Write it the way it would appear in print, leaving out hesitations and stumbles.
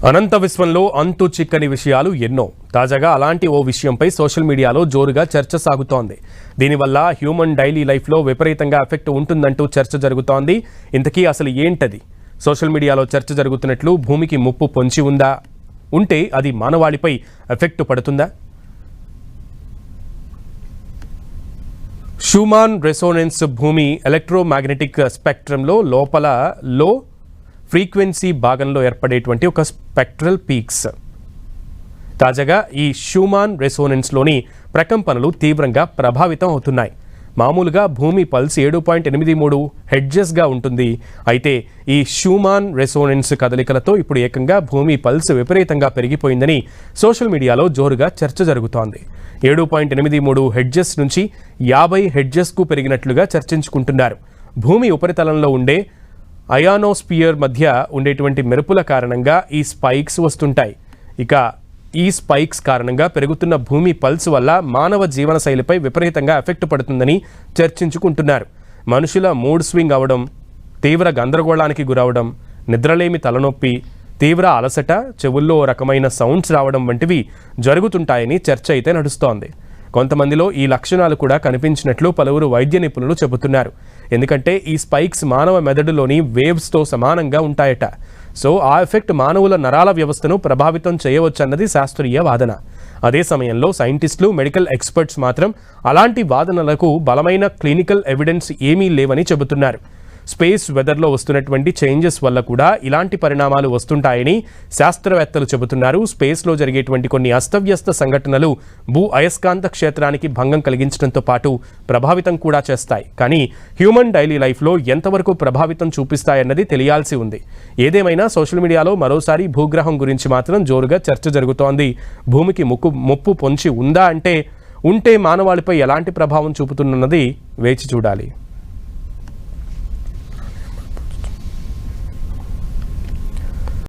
అనంత విశ్వంలో అంతు చిక్కని విషయాలు ఎన్నో. తాజాగా అలాంటి ఓ విషయంపై సోషల్ మీడియాలో జోరుగా చర్చ సాగుతోంది. దీనివల్ల హ్యూమన్ డైలీ లైఫ్లో విపరీతంగా ఎఫెక్ట్ ఉంటుందంటూ చర్చ జరుగుతోంది. ఇంతకీ అసలు ఏంటది? సోషల్ మీడియాలో చర్చ జరుగుతున్నట్లు భూమికి ముప్పు పొంచి ఉందా? ఉంటే అది మానవాళిపై ఎఫెక్ట్ పడుతుందా? షూమాన్ రెసోనెన్స్ భూమి ఎలక్ట్రోమాగ్నెటిక్ స్పెక్ట్రంలో లోపల లో ఫ్రీక్వెన్సీ భాగంలో ఏర్పడేటువంటి ఒక స్పెక్ట్రల్ పీక్స్. తాజాగా ఈ షూమాన్ రెసోనెన్స్లోని ప్రకంపనలు తీవ్రంగా ప్రభావితం అవుతున్నాయి. మామూలుగా భూమి పల్స్ 7.83 హెడ్జెస్గా ఉంటుంది. అయితే ఈ షూమాన్ రెసోనెన్స్ కదలికలతో ఇప్పుడు ఏకంగా భూమి పల్స్ విపరీతంగా పెరిగిపోయిందని సోషల్ మీడియాలో జోరుగా చర్చ జరుగుతోంది. 7.83 హెడ్జెస్ నుంచి 50 హెడ్జెస్కు పెరిగినట్లుగా చర్చించుకుంటున్నారు. భూమి ఉపరితలంలో ఉండే అయానోస్పియర్ మధ్య ఉండేటువంటి మెరుపుల కారణంగా ఈ స్పైక్స్ వస్తుంటాయి. ఇక ఈ స్పైక్స్ కారణంగా పెరుగుతున్న భూమి పల్స్ వల్ల మానవ జీవన శైలిపై విపరీతంగా ఎఫెక్ట్ పడుతుందని చర్చించుకుంటున్నారు. మనుషుల మూడ్ స్వింగ్ అవడం, తీవ్ర గందరగోళానికి గురవడం, నిద్రలేమి, తలనొప్పి, తీవ్ర అలసట, చెవుల్లో రకమైన సౌండ్స్ రావడం వంటివి జరుగుతుంటాయని చర్చ అయితే నడుస్తోంది. కొంతమందిలో ఈ లక్షణాలు కూడా కనిపించినట్లు పలువురు వైద్య నిపుణులు చెబుతున్నారు. ఎందుకంటే ఈ స్పైక్స్ మానవ మెదడులోని వేవ్స్తో సమానంగా ఉంటాయట. సో ఆ ఎఫెక్ట్ మానవుల నరాల వ్యవస్థను ప్రభావితం చేయవచ్చన్నది శాస్త్రీయ వాదన. అదే సమయంలో సైంటిస్టులు, మెడికల్ ఎక్స్పర్ట్స్ మాత్రం అలాంటి వాదనలకు బలమైన క్లినికల్ ఎవిడెన్స్ ఏమీ లేవని చెబుతున్నారు. స్పేస్ వెదర్లో వస్తున్నటువంటి చేంజెస్ వల్ల కూడా ఇలాంటి పరిణామాలు వస్తుంటాయని శాస్త్రవేత్తలు చెబుతున్నారు. స్పేస్లో జరిగేటువంటి కొన్ని అస్తవ్యస్త సంఘటనలు భూ అయస్కాంత క్షేత్రానికి భంగం కలిగించడంతో పాటు ప్రభావితం కూడా చేస్తాయి. కానీ హ్యూమన్ డైలీ లైఫ్లో ఎంతవరకు ప్రభావితం చూపిస్తాయన్నది తెలియాల్సి ఉంది. ఏదేమైనా సోషల్ మీడియాలో మరోసారి భూగ్రహం గురించి మాత్రం జోరుగా చర్చ జరుగుతోంది. భూమికి ముప్పు పొంచి ఉందా అంటే ఉంటే మానవాళిపై ఎలాంటి ప్రభావం చూపుతున్నది వేచి చూడాలి.